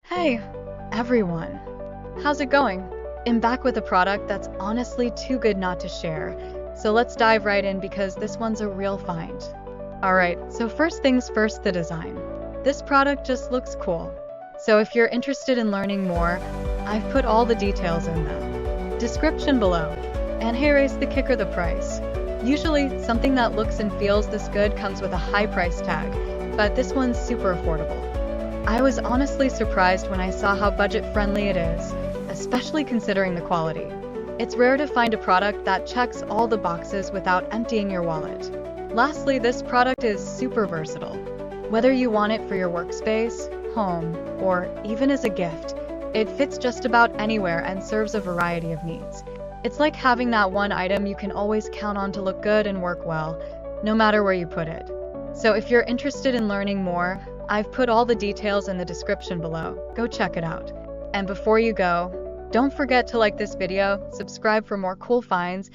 Hey, everyone. How's it going? I'm back with a product that's honestly too good not to share. So let's dive right in because this one's a real find. Alright, so first things first, the design. This product just looks cool. So if you're interested in learning more, I've put all the details in the description below. And here's the kicker, the price. Usually, something that looks and feels this good comes with a high price tag, but this one's super affordable. I was honestly surprised when I saw how budget-friendly it is, especially considering the quality. It's rare to find a product that checks all the boxes without emptying your wallet. Lastly, this product is super versatile. Whether you want it for your workspace, home, or even as a gift, it fits just about anywhere and serves a variety of needs. It's like having that one item you can always count on to look good and work well, no matter where you put it. So if you're interested in learning more, I've put all the details in the description below. Go check it out. And before you go, don't forget to like this video, subscribe for more cool finds,